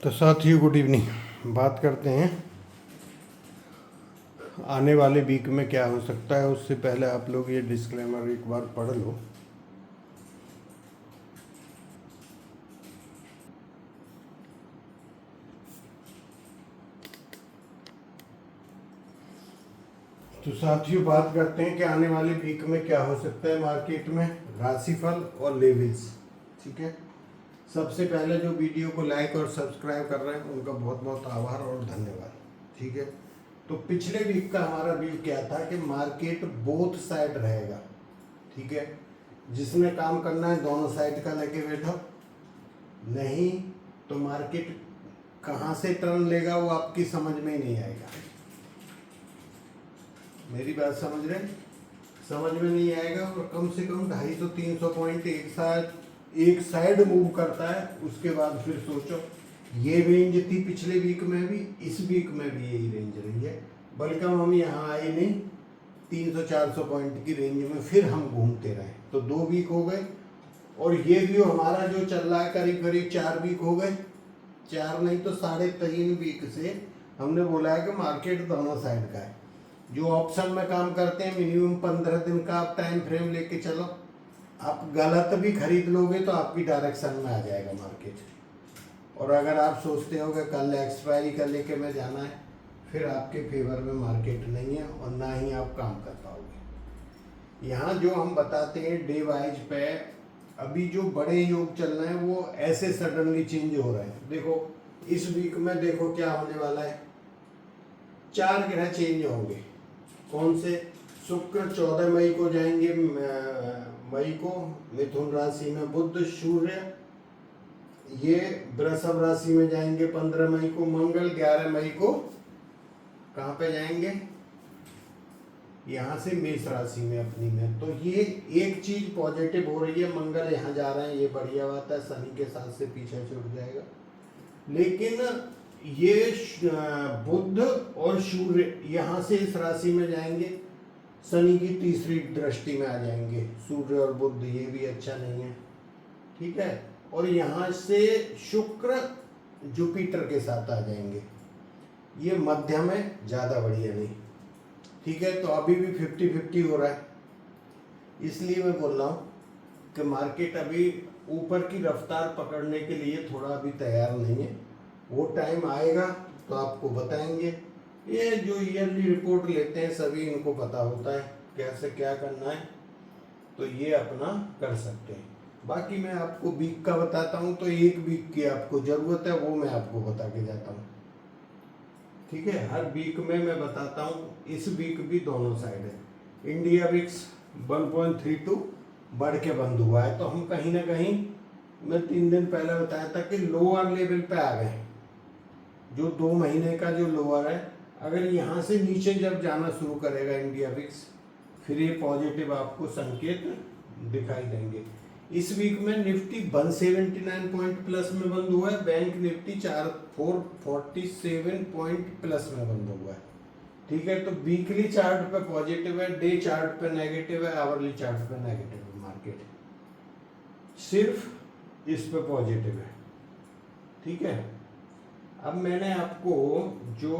तो साथियों good evening. बात करते हैं आने वाले वीक में क्या हो सकता है। उससे पहले आप लोग ये डिस्क्लेमर एक बार पढ़ लो। तो साथियों बात करते हैं कि आने वाले वीक में क्या हो सकता है मार्केट में, राशिफल और लेवल्स। ठीक है, सबसे पहले जो वीडियो को लाइक और सब्सक्राइब कर रहे हैं उनका बहुत बहुत आभार और धन्यवाद। ठीक है, तो पिछले वीक का हमारा व्यू क्या था कि मार्केट बोथ साइड रहेगा। ठीक है, जिसने काम करना है दोनों साइड का लेके बैठो, नहीं तो मार्केट कहाँ से टर्न लेगा वो आपकी समझ में ही नहीं आएगा। मेरी बात समझ रहे हैं? समझ में नहीं आएगा। और कम से कम 250-300 पॉइंट एक साइड मूव करता है, उसके बाद फिर सोचो। ये रेंज थी पिछले वीक में भी, इस वीक में भी यही रेंज रही है, बल्कि हम यहाँ आए नहीं 300-400 पॉइंट की रेंज में फिर हम घूमते रहे। तो 2 वीक हो गए और ये व्यू हमारा जो चल रहा है करीब करीब 4 वीक हो गए। 4 नहीं तो 3.5 वीक से हमने बोला है कि मार्केट दोनों साइड का है। जो ऑप्शन में काम करते हैं मिनिमम 15 दिन का आप टाइम फ्रेम लेके चलो। आप गलत भी खरीद लोगे तो आपकी डायरेक्शन में आ जाएगा मार्केट। और अगर आप सोचते हो कि कल एक्सपायरी का लेके मैं जाना है, फिर आपके फेवर में मार्केट नहीं है और ना ही आप काम कर पाओगे। यहाँ जो हम बताते हैं डे वाइज पे, अभी जो बड़े योग चल रहे हैं वो ऐसे सडनली चेंज हो रहे हैं। देखो इस वीक में देखो क्या होने वाला है। 4 ग्रह चेंज होंगे। कौन से? शुक्र 14 मई को जाएंगे मई को मिथुन राशि में, बुध सूर्य ये वृषभ राशि में जाएंगे 15 मई को, मंगल 11 मई को कहाँ पे जाएंगे? यहाँ से मेष राशि में अपनी में। तो ये एक चीज पॉजिटिव हो रही है, मंगल यहाँ जा रहे हैं, ये बढ़िया बात है। शनि के साथ से पीछे छूट जाएगा। लेकिन ये बुध और सूर्य यहाँ से इस राशि में जाएंगे, शनि की तीसरी दृष्टि में आ जाएंगे। सूर्य और बुध ये भी अच्छा नहीं है। ठीक है, और यहाँ से शुक्र जुपिटर के साथ आ जाएंगे। ये मध्यम है, ज्यादा बढ़िया नहीं। ठीक है, तो अभी भी 50-50 हो रहा है। इसलिए मैं बोल रहा हूँ कि मार्केट अभी ऊपर की रफ्तार पकड़ने के लिए थोड़ा अभी तैयार नहीं है। वो टाइम आएगा तो आपको बताएंगे। ये जो ईयरली रिपोर्ट लेते हैं सभी इनको पता होता है कैसे क्या करना है, तो ये अपना कर सकते हैं। बाकी मैं आपको वीक का बताता हूँ, तो एक वीक की आपको जरूरत है वो मैं आपको बता के जाता हूँ। ठीक है, हर वीक में मैं बताता हूँ। इस वीक भी दोनों साइड है। इंडिया विक्स 1.32 बढ़ के बंद हुआ है, तो हम कहीं ना कहीं, मैं 3 दिन पहले बताया था कि लोअर लेवल पे आ गए। जो 2 महीने का जो लोअर है, अगर यहाँ से नीचे जब जाना शुरू करेगा इंडिया विक्स, फिर ये पॉजिटिव आपको संकेत दिखाई देंगे। इस वीक में निफ्टी 179 पॉइंट प्लस में बंद हुआ है। बैंक निफ्टी 447 पॉइंट प्लस में बंद हुआ है। ठीक है, तो वीकली चार्ट पे पॉजिटिव है, डे चार्ट पे नेगेटिव है, आवरली चार्ट पे नेगेटिव है मार्केट, सिर्फ इस पे पॉजिटिव है। ठीक है, अब मैंने आपको जो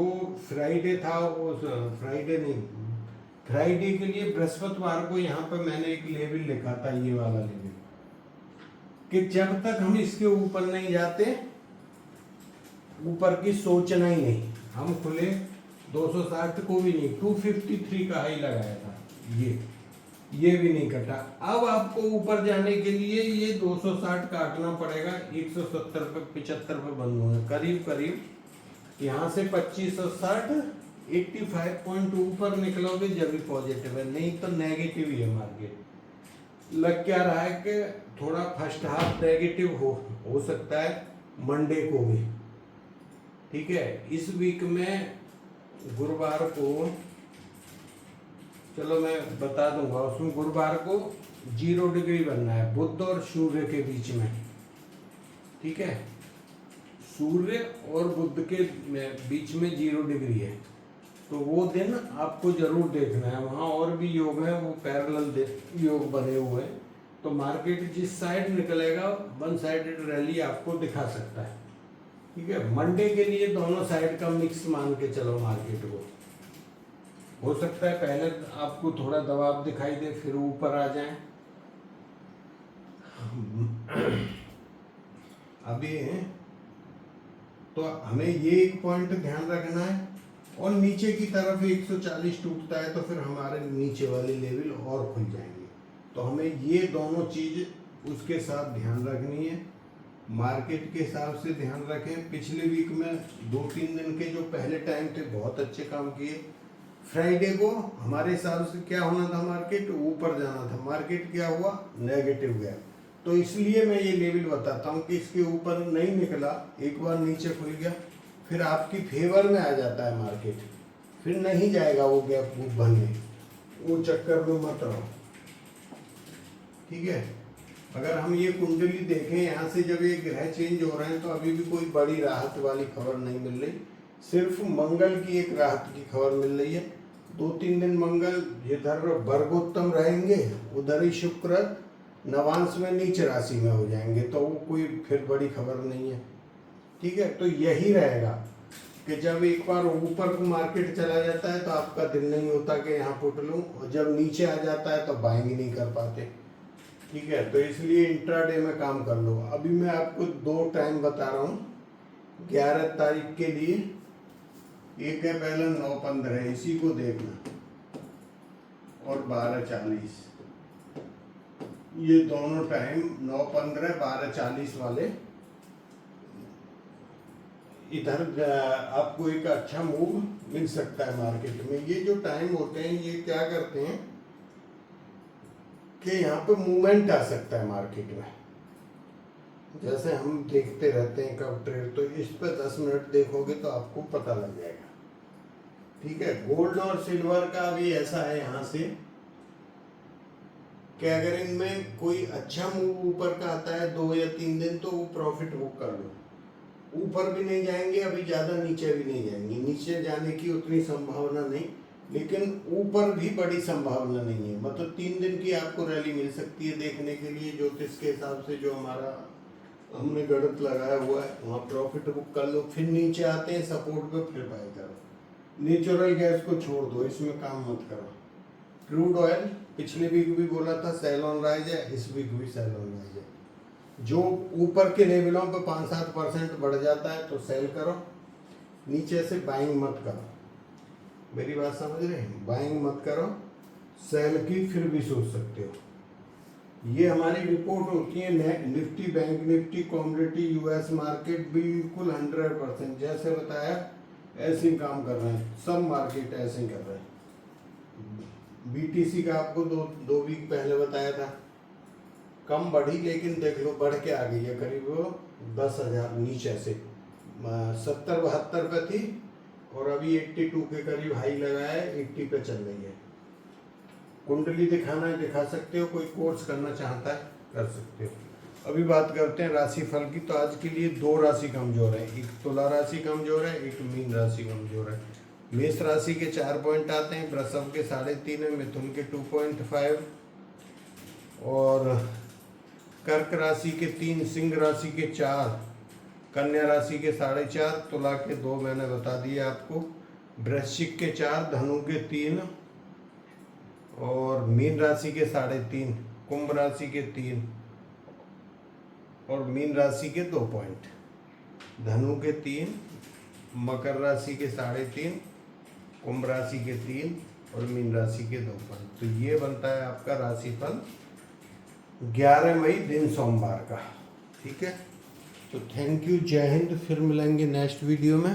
फ्राइडे था, वो फ्राइडे नहीं, फ्राइडे के लिए बृहस्पतिवार को यहाँ पे मैंने एक लेवल लिखा था, ये वाला लेवल, कि जब तक हम इसके ऊपर नहीं जाते, ऊपर की सोचना ही नहीं। हम खुले 260 को भी नहीं, 253 का हाई लगाया था, ये भी नहीं कटा। अब आपको ऊपर जाने के लिए ये 260 काटना पड़ेगा। 170 पे 75 पे बंद होना, करीब करीब यहाँ से 2560 85 पॉइंट ऊपर निकलोगे जब भी पॉजिटिव है, नहीं तो नेगेटिव ही है मार्केट। लग क्या रहा है कि थोड़ा फर्स्ट हाफ नेगेटिव हो सकता है मंडे को भी। ठीक है, इस वीक में गुरुवार को, चलो मैं बता दूंगा, उसमें गुरुवार को 0 डिग्री बनना है बुध और सूर्य के बीच में। ठीक है, सूर्य और बुध के बीच में 0 डिग्री है, तो वो दिन आपको जरूर देखना है। वहाँ और भी योग है, वो पैरेलल योग बने हुए हैं, तो मार्केट जिस साइड निकलेगा वन साइडेड रैली आपको दिखा सकता है। ठीक है, मंडे के लिए दोनों साइड का मिक्स मान के चलो मार्केट को। हो सकता है पहले आपको थोड़ा दबाव दिखाई दे, फिर ऊपर आ जाए। अभी तो हमें ये एक पॉइंट ध्यान रखना है, और नीचे की तरफ 140 टूटता है तो फिर हमारे नीचे वाले लेवल और खुल जाएंगे। तो हमें ये दोनों चीज उसके साथ ध्यान रखनी है, मार्केट के हिसाब से ध्यान रखें। पिछले वीक में 2-3 दिन के जो पहले टाइम थे बहुत अच्छे काम किए। फ्राइडे को हमारे हिसाब से क्या होना था, मार्केट ऊपर जाना था, मार्केट क्या हुआ, नेगेटिव गया। तो इसलिए मैं ये लेवल बताता हूँ कि इसके ऊपर नहीं निकला, एक बार नीचे खुल गया, फिर आपकी फेवर में आ जाता है मार्केट, फिर नहीं जाएगा वो गैप बनने, वो चक्कर में मत रहो। ठीक है, अगर हम ये कुंडली देखें यहाँ से, जब ये ग्रह चेंज हो रहे हैं तो अभी भी कोई बड़ी राहत वाली खबर नहीं मिल रही, सिर्फ मंगल की एक राहत की खबर मिल रही है। 2-3 दिन मंगल इधर वर्गोत्तम रहेंगे, उधर ही शुक्र नवांश में नीच राशि में हो जाएंगे, तो वो कोई फिर बड़ी खबर नहीं है। ठीक है, तो यही रहेगा कि जब एक बार ऊपर को मार्केट चला जाता है तो आपका दिल नहीं होता कि यहाँ पुट लूँ, और जब नीचे आ जाता है तो बाइंग नहीं कर पाते। ठीक है, तो इसलिए इंट्राडे में काम कर लो। अभी मैं आपको 2 टाइम बता रहा हूँ 11 तारीख के लिए। एक है पहले 9:15, इसी को देखना, और 12:40, ये दोनों टाइम 9:15 12:40 वाले, इधर आपको एक अच्छा मूव मिल सकता है मार्केट में। ये जो टाइम होते हैं ये क्या करते हैं कि यहाँ पे मूवमेंट आ सकता है मार्केट में, जैसे हम देखते रहते हैं कब ट्रेड, तो इस पे 10 मिनट देखोगे तो आपको पता लग जाएगा। ठीक है, गोल्ड और सिल्वर का भी ऐसा है यहाँ से कि अगर इनमें कोई अच्छा मूव ऊपर का आता है 2 या 3 दिन, तो वो प्रॉफिट बुक कर लो। ऊपर भी नहीं जाएंगे, अभी ज़्यादा नीचे भी नहीं जाएंगे, नीचे जाने की उतनी संभावना नहीं, लेकिन ऊपर भी बड़ी संभावना नहीं है। मतलब 3 दिन की आपको रैली मिल सकती है देखने के लिए, ज्योतिष के हिसाब से जो हमारा हमने गणित लगाया हुआ है, वहाँ प्रॉफिट बुक कर लो। फिर नीचे आते हैं सपोर्ट पे, फिर बाय करो। नेचुरल गैस को छोड़ दो, इसमें काम मत करो। क्रूड ऑयल पिछले वीक भी बोला था सेल ऑन राइज है, इस वीक भी सेल ऑन राइज है। जो ऊपर के लेवलों पे 5-7% बढ़ जाता है तो सेल करो, नीचे से बाइंग मत करो। मेरी बात समझ रहे हैं, बाइंग मत करो, सेल की फिर भी सोच सकते हो। ये हमारी रिपोर्ट होती है Nifty, bank Nifty, commodity, US market, बिल्कुल 100% जैसे बताया ऐसे ही काम कर रहे हैं, सब मार्केट ऐसे ही कर रहे हैं। बीटीसी का आपको दो वीक पहले बताया था, कम बढ़ी लेकिन देख लो बढ़ के आ गई है, करीब 10,000 नीचे से 70-72 पे थी, और अभी 82 के करीब हाई लगाया है, 80 पे चल रही है। कुंडली दिखाना है दिखा सकते हो, कोई कोर्स करना चाहता है कर सकते हो। अभी बात करते हैं राशि फल की। तो आज के लिए 2 राशि कमजोर है, एक तुला राशि कमजोर है, एक मीन राशि कमजोर है। मेष राशि के 4 पॉइंट आते हैं, वृषभ के 3.5 है, मिथुन के 2.5, और कर्क राशि के 3, सिंह राशि के 4, कन्या राशि के 4.5, तुला के 2 मैंने बता दिए आपको, वृश्चिक के 4, धनु के 3, और मीन राशि के 3.5, कुंभ राशि के 3, और मीन राशि के 2 पॉइंट, धनु के 3, मकर राशि के 3.5, कुंभ राशि के 3, और मीन राशि के 2 पॉइंट। तो ये बनता है आपका राशिफल 11 मई दिन सोमवार का। ठीक है, तो थैंक यू, जय हिंद। फिर मिलेंगे नेक्स्ट वीडियो में।